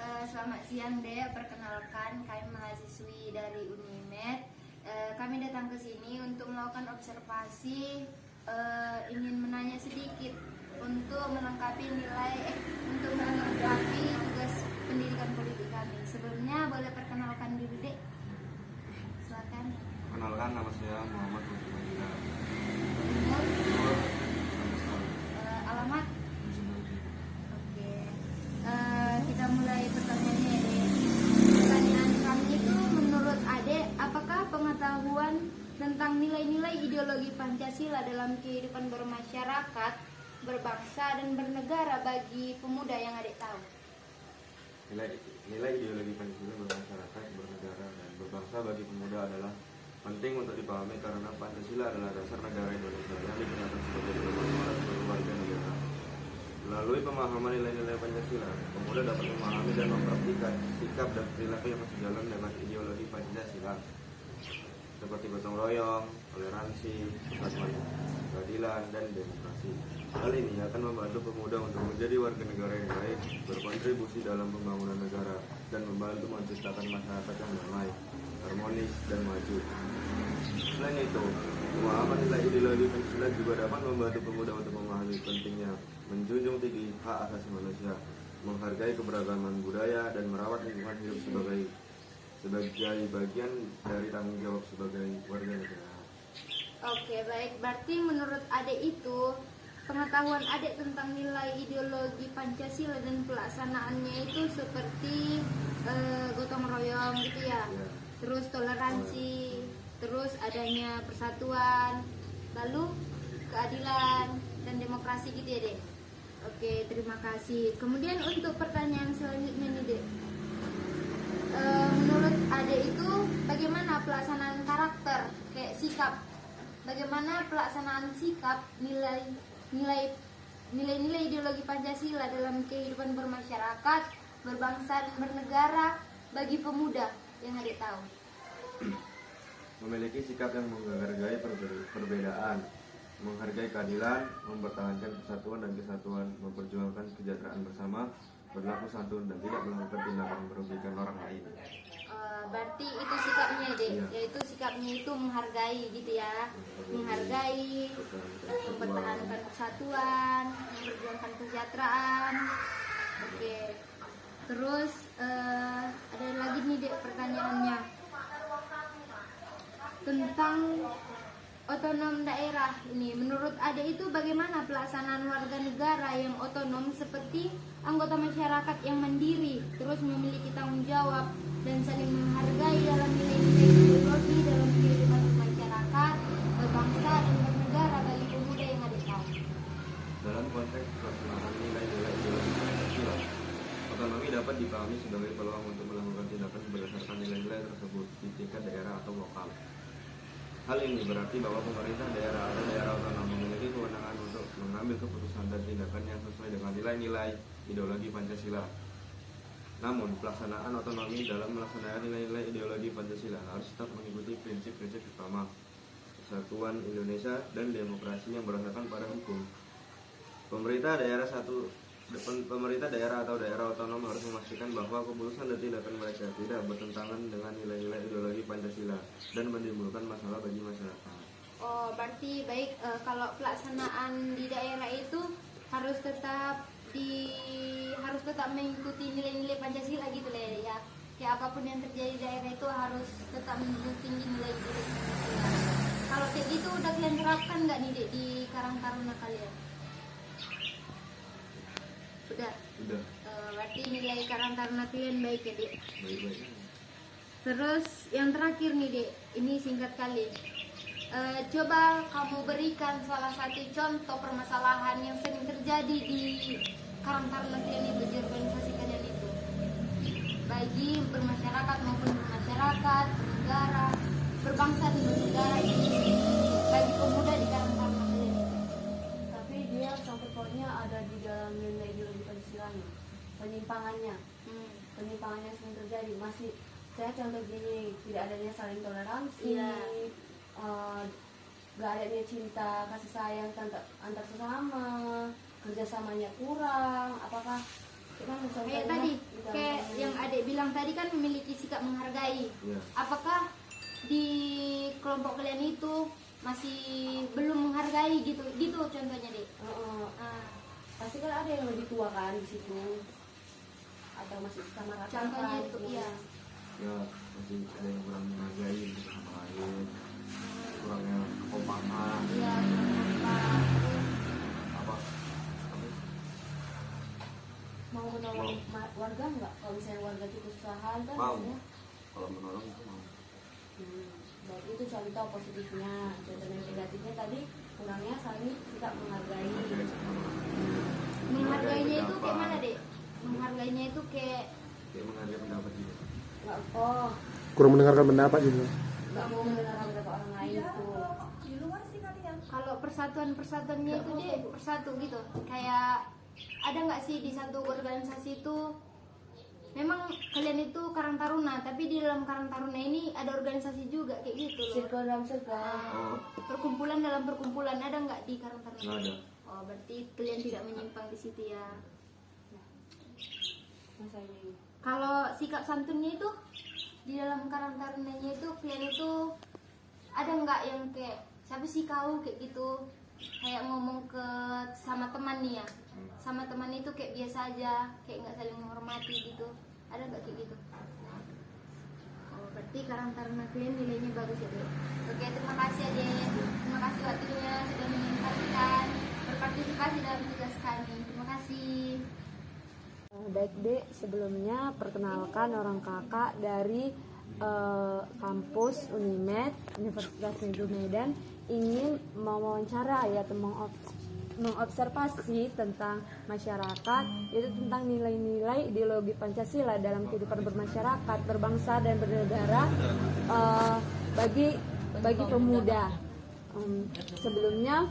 Selamat siang Dek, perkenalkan kami mahasiswi dari Unimed. Kami datang ke sini untuk melakukan observasi, ingin menanya sedikit untuk melengkapi tugas pendidikan politik kami. Sebelumnya boleh perkenalkan diri Dek? Silakan. Kenalkan, nama saya Muhammad Muhammad. Umur, alamat. Oke. Kita mulai pertanyaannya Dek. Pertanyaan kami itu, menurut Adek, apakah pengetahuan tentang nilai-nilai ideologi Pancasila dalam kehidupan bermasyarakat, berbangsa dan bernegara bagi pemuda yang Adek tahu? Nilai ideologi Pancasila bermasyarakat, bernegara, dan berbangsa bagi pemuda adalah penting untuk dipahami karena Pancasila adalah dasar negara Indonesia yang digunakan sebagai pedoman para seluruh warga negara. Melalui pemahaman nilai-nilai Pancasila, pemuda dapat memahami dan mempraktikkan sikap dan perilaku yang sejalan dengan ideologi Pancasila, seperti gotong royong, toleransi, persatuan, keadilan, dan demokrasi. Hal ini akan membantu pemuda untuk menjadi warga negara yang baik, berkontribusi dalam pembangunan negara, dan membantu menciptakan masyarakat yang damai, harmonis, dan maju. Selain itu, pemahaman nilai ideologi Pancasila juga dapat membantu pemuda untuk memahami pentingnya menjunjung tinggi hak asasi manusia, menghargai keberagaman budaya, dan merawat lingkungan hidup sebagai bagian dari tanggung jawab sebagai warga negara. Oke, baik. Berarti menurut Adek itu, pengetahuan Adek tentang nilai ideologi Pancasila dan pelaksanaannya itu seperti gotong royong gitu ya. Terus toleransi, terus adanya persatuan, lalu keadilan dan demokrasi gitu ya Dek. Oke, terima kasih. Kemudian untuk pertanyaan selanjutnya nih Dek, menurut Adek itu bagaimana pelaksanaan karakter, kayak sikap, bagaimana pelaksanaan sikap nilai-nilai ideologi Pancasila dalam kehidupan bermasyarakat, berbangsa dan bernegara bagi pemuda yang Adek tahu? Memiliki sikap yang menghargai perbedaan, menghargai keadilan, mempertahankan persatuan dan kesatuan, memperjuangkan kesejahteraan bersama, berlaku santun, dan tidak melakukan tindakan merugikan orang lain. Berarti itu sikapnya Dek, Iya. yaitu sikapnya itu menghargai gitu ya, menghargai, mempertahankan persatuan, memperjuangkan kesejahteraan. Oke. Terus ada lagi nih Dek pertanyaannya tentang otonom daerah ini. Menurut Adek itu bagaimana pelaksanaan warga negara yang otonom seperti anggota masyarakat yang mandiri, terus memiliki tanggung jawab dan saling menghargai dalam nilai-nilai ideologi dalam kehidupan masyarakat, berbangsa dan bernegara bagi pemuda yang Adek tahu? Dalam konteks pelaksanaan nilai-nilai ideologi Pancasila, otonomi dapat dipahami sebagai peluang untuk melakukan tindakan berdasarkan nilai-nilai tersebut di tingkat daerah atau lokal. Hal ini berarti bahwa pemerintah daerah atau daerah otonom memiliki kewenangan untuk mengambil keputusan dan tindakan yang sesuai dengan nilai-nilai ideologi Pancasila. Namun, pelaksanaan otonomi dalam melaksanakan nilai-nilai ideologi Pancasila harus tetap mengikuti prinsip-prinsip utama kesatuan Indonesia dan demokrasi yang berdasarkan pada hukum. Pemerintah daerah atau daerah otonom harus memastikan bahwa keputusan dan tindakan mereka tidak bertentangan dengan nilai-nilai ideologi Pancasila dan menimbulkan masalah bagi masyarakat. Oh, berarti baik, kalau pelaksanaan di daerah itu harus tetap mengikuti nilai-nilai Pancasila gitu lah ya. Kayak apapun yang terjadi di daerah itu harus tetap menjunjung tinggi nilai-nilai Pancasila. Kalau kayak gitu udah kalian terapkan nggak nih Dek di Karang Taruna kalian? Udah. Berarti nilai Karang Taruna kalian baik ya Dek? Baik-baik. Terus yang terakhir nih Dek, ini singkat kali. Coba kamu berikan salah satu contoh permasalahan yang sering terjadi di Karang Taruna kalian itu, di organisasi kalian itu, bagi bermasyarakat maupun bermasyarakat, bernegara, berbangsa dan bernegara ini, bagi pemuda di Karang Taruna kalian itu. Tapi dia sangkut pautnya ada di dalam nilai ideologi Pancasila, penyimpangannya sering terjadi. Masih saya contoh gini, tidak adanya saling toleransi, Iya. gak adanya cinta kasih sayang antar sesama, kerjasamanya kurang. Apakah kita Kayak tadi, kayak bilang tadi kan memiliki sikap menghargai. Iya. Apakah di kelompok kalian itu masih belum menghargai gitu contohnya deh? Pasti kan ada yang lebih tua kan di situ, atau masih sama rata Contohnya itu iya. Ya masih ada yang kurang menghargai gitu sama lain, kurangnya kekompakan. Iya, apa? Apa? mau menolong warga nggak? Kalau misalnya warga itu kesusahan kan Mau. biasanya. Kalau menolong itu mau. Baik, itu contoh positifnya. Contoh negatifnya tadi kurangnya saling tidak menghargai. Menghargainya itu kayak mana deh? Menghargainya itu kayak Menghargai pendapat juga. Nggak, Kurang mendengarkan pendapat juga. nggak mau mendengarkan pendapat orang lain itu. kalau persatuannya itu deh persatu gitu. Kayak ada nggak sih di satu organisasi itu memang kalian itu Karang Taruna, tapi di dalam Karang Taruna ini ada organisasi juga kayak gitu loh. Circle dalam circle. Oh, Perkumpulan dalam perkumpulan ada nggak di Karang Taruna? nggak ada. Oh, berarti kalian tidak menyimpang di situ ya. Masa ini. Kalau sikap santunnya itu di dalam Karang Tarunanya itu kalian itu ada nggak yang kayak siapa sih kau kayak gitu, kayak ngomong ke sama teman nih ya, sama teman itu kayak biasa aja, kayak nggak saling menghormati gitu, ada nggak kayak gitu? Oh, berarti Karang Taruna kalian nilainya bagus ya deh. Oke, terima kasih ya deh, terima kasih waktunya sudah menyampaikan berpartisipasi dalam tugas kami. Terima kasih. Baik Dek, sebelumnya perkenalkan orang kakak dari kampus Unimed Universitas Negeri Medan, ingin mewawancara ya, mengobservasi tentang masyarakat, yaitu tentang nilai-nilai ideologi Pancasila dalam kehidupan bermasyarakat, berbangsa dan bernegara bagi pemuda. Sebelumnya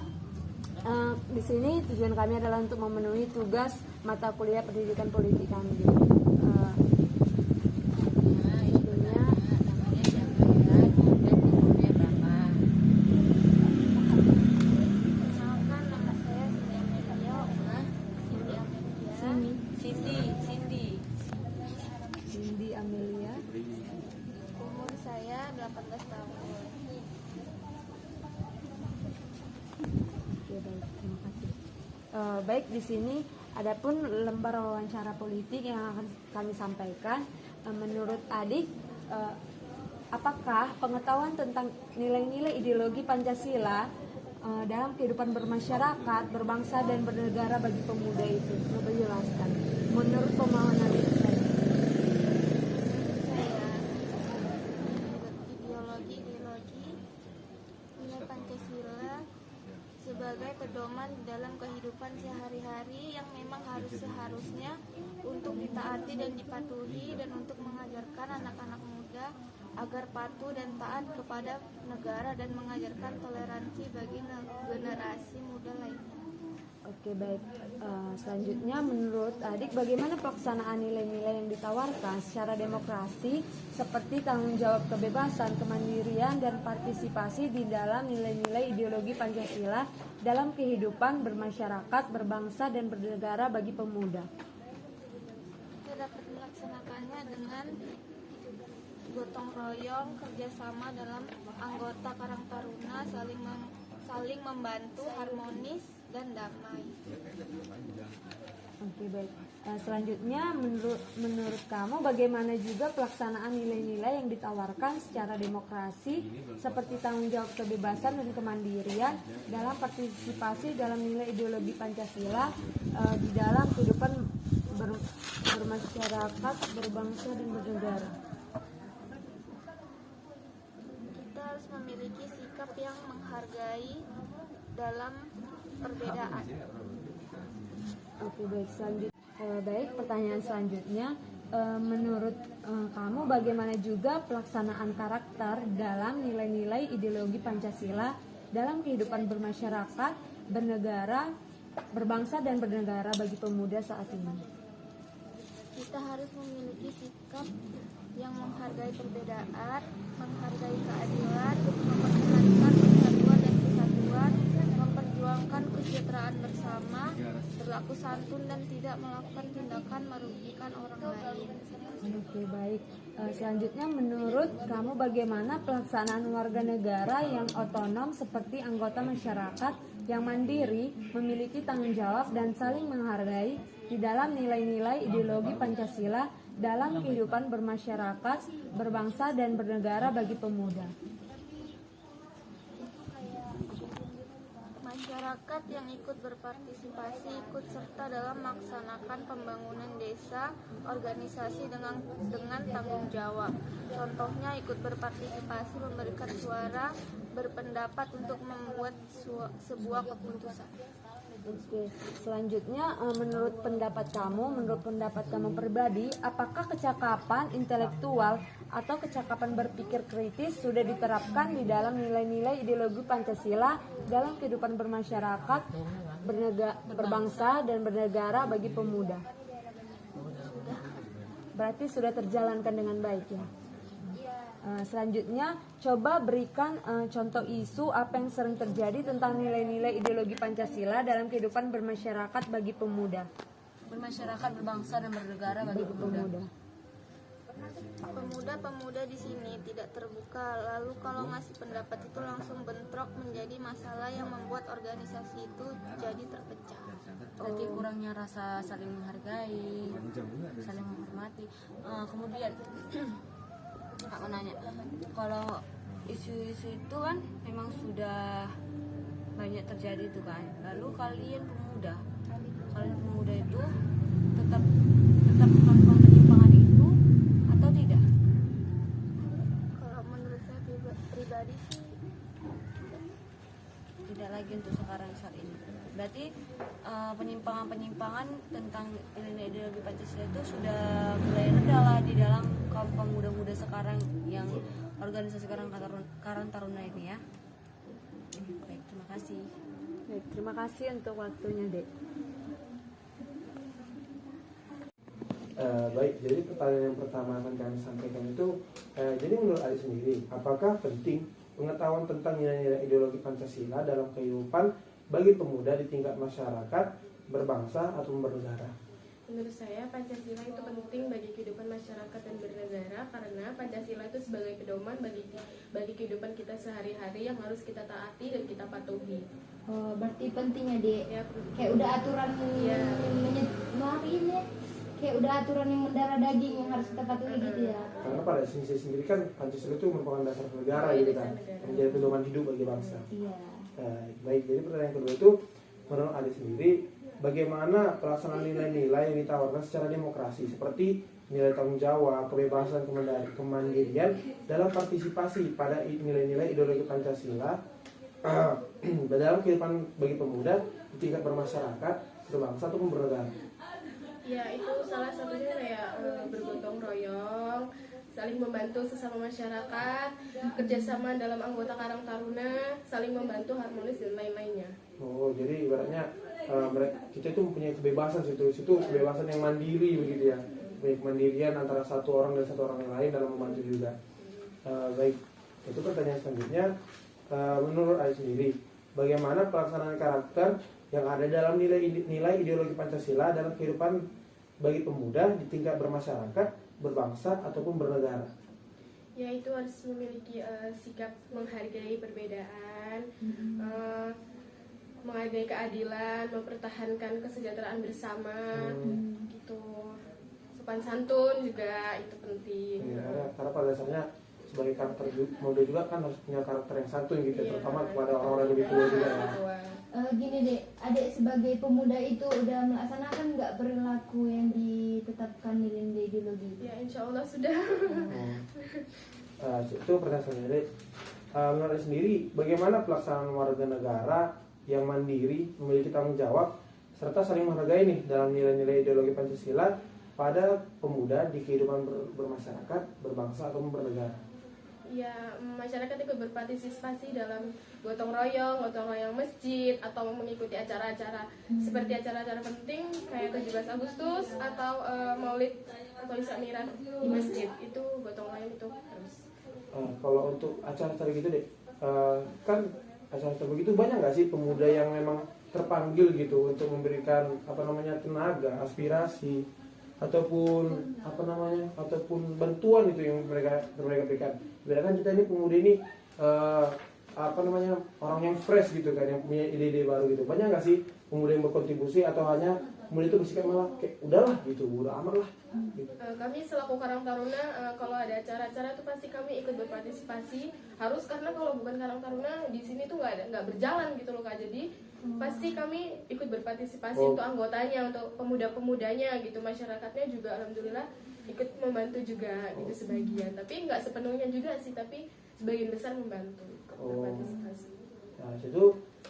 di sini tujuan kami adalah untuk memenuhi tugas mata kuliah pendidikan politik kami. Perkenalkan, nama saya Cindy Amelia. Umur saya 18 tahun. Oke, baik, terima kasih. Baik, di sini adapun lembar wawancara politik yang akan kami sampaikan. Menurut adik, apakah pengetahuan tentang nilai-nilai ideologi Pancasila dalam kehidupan bermasyarakat, berbangsa dan bernegara bagi pemuda itu? Coba jelaskan. Menurut pemahaman adik saya. Ideologi nilai Pancasila sebagai pedoman dalam kehidupan sehari-hari yang memang seharusnya untuk ditaati dan dipatuhi, dan untuk mengajarkan anak-anak muda agar patuh dan taat kepada negara dan mengajarkan toleransi bagi generasi muda lainnya. Oke, baik. Selanjutnya, menurut adik, bagaimana pelaksanaan nilai-nilai yang ditawarkan secara demokrasi seperti tanggung jawab kebebasan, kemandirian, dan partisipasi di dalam nilai-nilai ideologi Pancasila dalam kehidupan bermasyarakat, berbangsa, dan bernegara bagi pemuda? Kita dapat melaksanakannya dengan gotong royong, kerjasama dalam anggota Karang Taruna, saling membantu, harmonis dan damai. Oke, baik. Selanjutnya, menurut kamu bagaimana juga pelaksanaan nilai-nilai yang ditawarkan secara demokrasi seperti tanggung jawab kebebasan dan kemandirian dalam partisipasi dalam nilai ideologi Pancasila di dalam kehidupan bermasyarakat, berbangsa dan bernegara? Kita harus memiliki sikap yang menghargai dalam perbedaan. Oke, baik. Baik, pertanyaan selanjutnya, menurut kamu bagaimana juga pelaksanaan karakter dalam nilai-nilai ideologi Pancasila dalam kehidupan bermasyarakat, bernegara, berbangsa dan bernegara bagi pemuda saat ini? Kita harus memiliki sikap yang menghargai perbedaan, menghargai keadilan, mempertahankan persatuan dan kesatuan, memperjuangkan memperjuangkan kesejahteraan bersama, berlaku santun dan tidak melakukan tindakan merugikan orang lain. Oke, baik. Selanjutnya, menurut kamu bagaimana pelaksanaan warga negara yang otonom seperti anggota masyarakat yang mandiri, memiliki tanggung jawab dan saling menghargai di dalam nilai-nilai ideologi Pancasila dalam kehidupan bermasyarakat, berbangsa dan bernegara bagi pemuda? Masyarakat yang ikut berpartisipasi ikut serta dalam melaksanakan pembangunan desa, organisasi dengan tanggung jawab. Contohnya ikut berpartisipasi memberikan suara, berpendapat untuk membuat sebuah keputusan. Oke, selanjutnya menurut pendapat kamu pribadi, apakah kecakapan intelektual atau kecakapan berpikir kritis sudah diterapkan di dalam nilai-nilai ideologi Pancasila dalam kehidupan bermasyarakat, berbangsa dan bernegara bagi pemuda? Berarti sudah terjalankan dengan baik ya. Selanjutnya, coba berikan contoh isu apa yang sering terjadi tentang nilai-nilai ideologi Pancasila dalam kehidupan bermasyarakat bagi pemuda. Bermasyarakat, berbangsa dan bernegara bagi pemuda. Pemuda-pemuda di sini tidak terbuka, lalu kalau ngasih pendapat itu langsung bentrok menjadi masalah yang membuat organisasi itu jadi terpecah. Berarti kurangnya rasa saling menghargai, saling menghormati. Kemudian aku nanya, kalau isu-isu itu kan memang sudah banyak terjadi itu kan. Lalu kalian pemuda itu tetap melakukan penyimpangan itu atau tidak? Kalau menurut saya pribadi sih Tidak lagi untuk sekarang saat ini. Berarti penyimpangan tentang nilai ideologi Pancasila itu sudah mulai reda lah di dalam kaum pemuda-muda sekarang yang organisasi Karang Taruna ini ya. Baik, terima kasih. Baik, terima kasih untuk waktunya, Dek. Baik, jadi pertanyaan yang pertama akan kami sampaikan itu, jadi menurut Adi sendiri, apakah penting pengetahuan tentang nilai-nilai ideologi Pancasila dalam kehidupan bagi pemuda di tingkat masyarakat, berbangsa atau bernegara? Menurut saya Pancasila itu penting bagi kehidupan masyarakat dan bernegara karena Pancasila itu sebagai pedoman bagi kehidupan kita sehari-hari yang harus kita taati dan kita patuhi. oh, berarti pentingnya Dek. Ya, Kayak udah aturan kayak udah aturan yang mendarah daging yang harus kita patuhi gitu ya. Karena pada sisi sendiri kan Pancasila itu merupakan dasar negara gitu kan, yang menjadi pedoman hidup bagi bangsa. Iya. Baik, jadi pertanyaan kedua itu, menurut Adi sendiri, bagaimana pelaksanaan nilai-nilai yang ditawarkan secara demokrasi seperti nilai tanggung jawab, kebebasan, kemandirian dalam partisipasi pada nilai-nilai ideologi Pancasila dalam kehidupan bagi pemuda di tingkat bermasyarakat, berbangsa ataupun bernegara? Ya, itu salah satunya kayak bergotong royong, saling membantu sesama masyarakat, kerjasama dalam anggota Karang Taruna, saling membantu, harmonis dan lain-lainnya. Oh, jadi ibaratnya kita itu mempunyai kebebasan situ kebebasan yang mandiri begitu ya, baik mandirian antara satu orang dan satu orang yang lain dalam membantu juga. Baik, itu pertanyaan selanjutnya. Menurut Adi sendiri, bagaimana pelaksanaan karakter yang ada dalam nilai ideologi Pancasila dalam kehidupan bagi pemuda di tingkat bermasyarakat, berbangsa ataupun bernegara? Ya, itu harus memiliki sikap menghargai perbedaan, menghargai keadilan, mempertahankan kesejahteraan bersama, gitu. Sopan santun juga itu penting. Ya, karena pada dasarnya sebagai karakter pemuda juga kan harus punya karakter yang santun gitu, terutama kepada orang-orang yang lebih tua juga ya. Gini Dek, Adek sebagai pemuda itu udah melaksanakan nggak perilaku yang ditetapkan nilai ideologi? Ya, insya Allah sudah. Itu pertanyaan selanjutnya. Menurut Anda sendiri, bagaimana pelaksanaan warga negara yang mandiri, memiliki tanggung jawab, serta saling menghargai nih dalam nilai-nilai ideologi Pancasila pada pemuda di kehidupan bermasyarakat, berbangsa ataupun bernegara? Ya, masyarakat ikut berpartisipasi dalam gotong royong masjid, atau mengikuti acara-acara seperti acara-acara penting kayak 17 Agustus atau Maulid atau Isra Mi'raj di masjid. Itu gotong royong itu terus. Kalau untuk acara-acara gitu deh, kan acara begitu, banyak nggak sih pemuda yang memang terpanggil gitu untuk memberikan tenaga, aspirasi ataupun ataupun bantuan itu yang mereka berikan. Kan kita ini pemuda ini orang yang fresh gitu kan, yang punya ide-ide baru gitu. Banyak nggak sih pemuda yang berkontribusi atau hanya pemuda itu bersikap malah kayak udahlah gitu, udah amat lah gitu. Kami selaku Karang Taruna, kalau ada acara-acara itu pasti kami ikut berpartisipasi, harus, karena kalau bukan Karang Taruna di sini tuh nggak berjalan gitu loh Kak. Jadi pasti kami ikut berpartisipasi untuk anggotanya, untuk pemuda-pemudanya gitu. Masyarakatnya juga alhamdulillah ikut membantu juga gitu sebagian, tapi nggak sepenuhnya juga sih, tapi sebagian besar membantu ikut berpartisipasi. Nah itu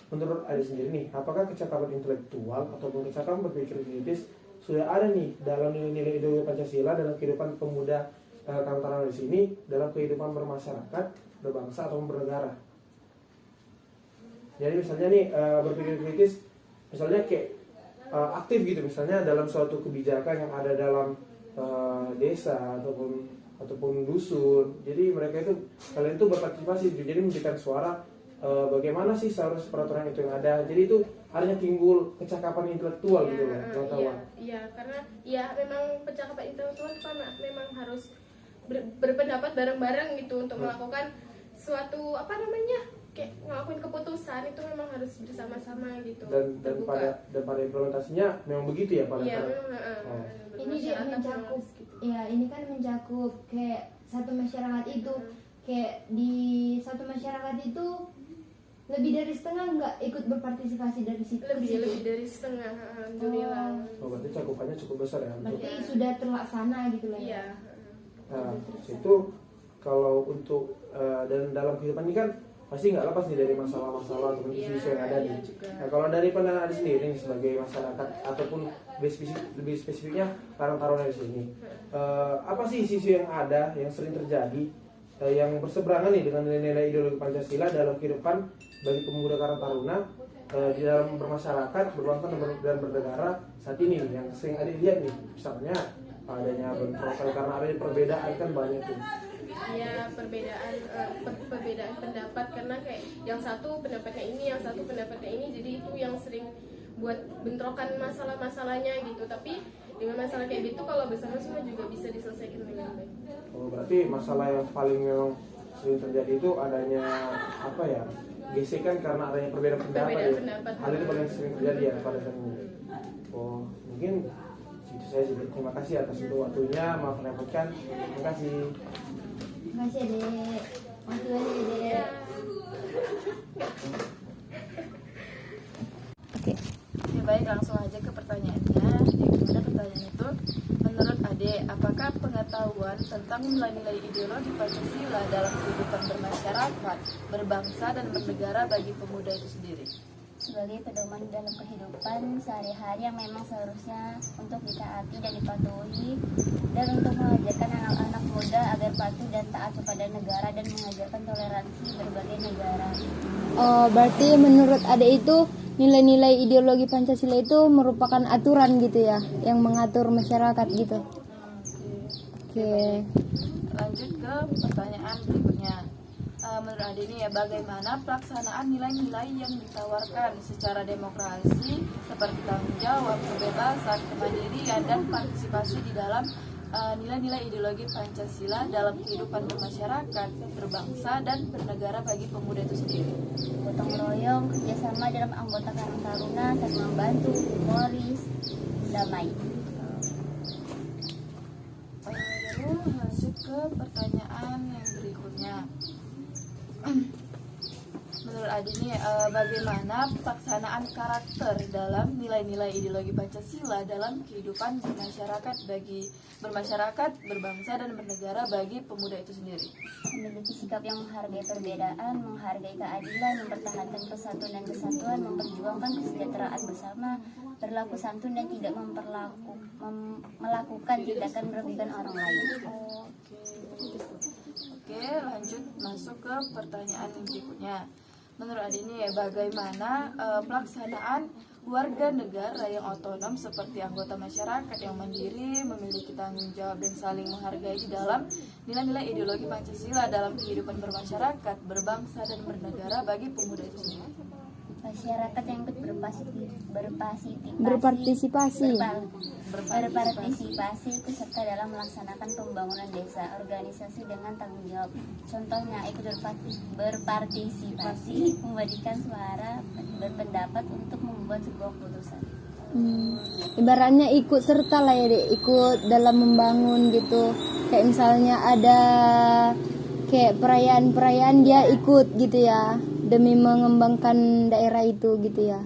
menurut Adi sendiri nih, apakah kecakapan intelektual ataupun kecakapan berpikir kritis sudah ada nih dalam nilai-nilai ideologi Pancasila dalam kehidupan pemuda Karang Taruna di sini, dalam kehidupan bermasyarakat, berbangsa atau bernegara? Jadi misalnya nih berpikir kritis, misalnya kayak aktif gitu, misalnya dalam suatu kebijakan yang ada dalam desa ataupun dusun. Jadi mereka itu, kalian itu berpartisipasi, jadi memberikan suara bagaimana sih seharusnya peraturan itu yang ada. Jadi itu artinya timbul kecakapan intelektual gitu loh, pengetahuan. Iya, karena ya memang percakapan intelektual karena memang harus berpendapat bareng-bareng gitu untuk melakukan suatu kayak ngelakuin keputusan itu memang harus bersama-sama gitu. Dan pada implementasinya memang begitu ya pada. Iya, Ini dia mencakup, ya ini kan mencakup kayak satu masyarakat itu, kayak di satu masyarakat itu lebih dari setengah nggak ikut berpartisipasi dari situ. Lebih dari setengah, alhamdulillah. Berarti cakupannya cukup besar ya. Berarti sudah terlaksana gitu lah ya. Iya. Nah, itu kalau untuk dan dalam kehidupan ini kan pasti nggak lepas nih dari masalah-masalah ataupun isu-isu yang ada nih. Nah, kalau dari pandangan Adi sendiri nih sebagai masyarakat ataupun lebih spesifiknya Karang Taruna di sini, apa sih isu-isu yang ada yang sering terjadi yang berseberangan nih dengan nilai-nilai ideologi Pancasila dalam kehidupan bagi pemuda Karang Taruna di dalam bermasyarakat, berbangsa dan bernegara saat ini nih, yang sering ada lihat nih, misalnya adanya bentrokan karena ada perbedaan kan banyak tuh. Ya, perbedaan pendapat, karena kayak yang satu pendapatnya ini, yang satu pendapatnya ini, jadi itu yang sering buat bentrokan masalah-masalahnya gitu. Tapi dengan masalah kayak gitu kalau bersama-sama juga bisa diselesaikan dengan baik. Oh, berarti masalah yang paling memang sering terjadi itu adanya gesekan karena adanya perbedaan pendapat ya. Hal itu paling sering terjadi ya pada saat ini. Oh, mungkin itu saya sih. Terima kasih atas waktunya, maaf merepotkan. Terima kasih. Terima kasih Dek. Makasih Dek. Oke, ya baik, langsung aja ke pertanyaannya. Gimana pertanyaan itu? Menurut Ade, apakah pengetahuan tentang nilai-nilai ideologi Pancasila dalam kehidupan bermasyarakat, berbangsa dan bernegara bagi pemuda itu sendiri? Sebagai pedoman dalam kehidupan sehari-hari yang memang seharusnya untuk ditaati dan dipatuhi, dan untuk mengajarkan anak-anak muda agar patuh dan taat kepada negara dan mengajarkan toleransi berbagai negara. Oh, berarti menurut Ade itu nilai-nilai ideologi Pancasila itu merupakan aturan gitu ya, yang mengatur masyarakat gitu. Oke. Lanjut ke pertanyaan berikutnya. Menurut Ade ini ya, bagaimana pelaksanaan nilai-nilai yang ditawarkan secara demokrasi seperti tanggung jawab, kebebasan, kemandirian, dan partisipasi di dalam nilai-nilai ideologi Pancasila dalam kehidupan bermasyarakat, berbangsa, dan bernegara bagi pemuda itu sendiri? Gotong royong, kerjasama dalam anggota Karang Taruna, saling membantu, humoris, damai. Lalu lanjut ke pertanyaan yang berikutnya. Menurut Adi ini bagaimana pelaksanaan karakter dalam nilai-nilai ideologi Pancasila dalam kehidupan bermasyarakat, berbangsa dan bernegara bagi pemuda itu sendiri? Memiliki sikap yang menghargai perbedaan, menghargai keadilan, mempertahankan persatuan dan kesatuan, memperjuangkan kesejahteraan bersama, berlaku santun dan tidak melakukan tindakan merugikan orang lain. Oke, lanjut masuk ke pertanyaan yang berikutnya. Menurut Adi ini bagaimana pelaksanaan warga negara yang otonom seperti anggota masyarakat yang mandiri, memiliki tanggung jawab dan saling menghargai di dalam nilai-nilai ideologi Pancasila dalam kehidupan bermasyarakat, berbangsa dan bernegara bagi pemuda itu sendiri. Masyarakat yang ikut berpartisipasi ikut serta dalam melaksanakan pembangunan desa, organisasi dengan tanggung jawab. Contohnya ikut berpartisipasi, memberikan suara, berpendapat untuk membuat sebuah keputusan. Ibaratnya ikut serta lah ya Dek, ikut dalam membangun gitu. Kayak misalnya ada kayak perayaan-perayaan dia ikut gitu ya, demi mengembangkan daerah itu gitu ya.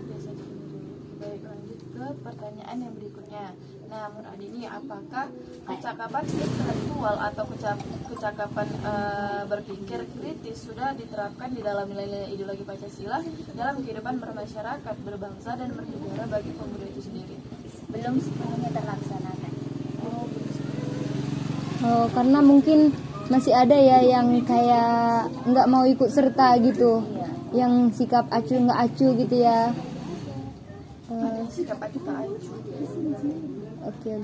Baik, lanjut ke pertanyaan yang berikutnya. Nah, menurut Adini, apakah kecakapan intelektual atau kecakapan berpikir kritis sudah diterapkan di dalam nilai-nilai ideologi Pancasila dalam kehidupan bermasyarakat, berbangsa dan bernegara bagi pemuda itu sendiri? Belum sepenuhnya terlaksanakan. Oh, karena mungkin masih ada ya yang kayak nggak mau ikut serta gitu, yang sikap acuh nggak acuh gitu ya. Sikap acuh tak acuh. Oke.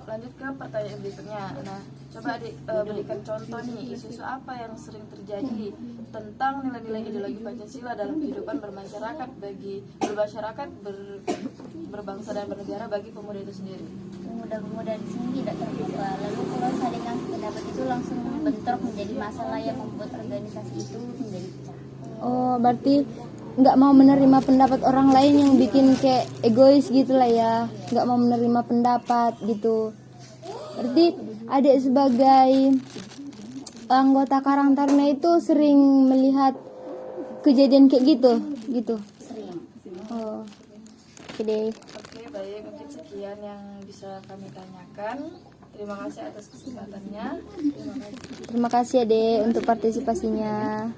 Lanjut ke pertanyaan berikutnya. Nah, coba adik berikan contoh nih, isu-isu apa yang sering terjadi tentang nilai-nilai ideologi Pancasila dalam kehidupan bermasyarakat berbangsa dan bernegara bagi pemuda itu sendiri. Pemuda-pemuda di sini tidak terbuka. Lalu kalau saling ngasih pendapat itu langsung bentrok menjadi masalah yang membuat organisasi itu menjadi pecah. Oh, berarti nggak mau menerima pendapat orang lain yang bikin kayak egois gitu lah ya, nggak mau menerima pendapat gitu. Berarti adik sebagai anggota Karang Taruna itu sering melihat kejadian kayak gitu. Sering. Oh, oke deh. Oke, baik, mungkin sekian yang bisa kami tanyakan. Terima kasih atas kesempatannya. Terima kasih. Terima kasih ya Dek untuk partisipasinya.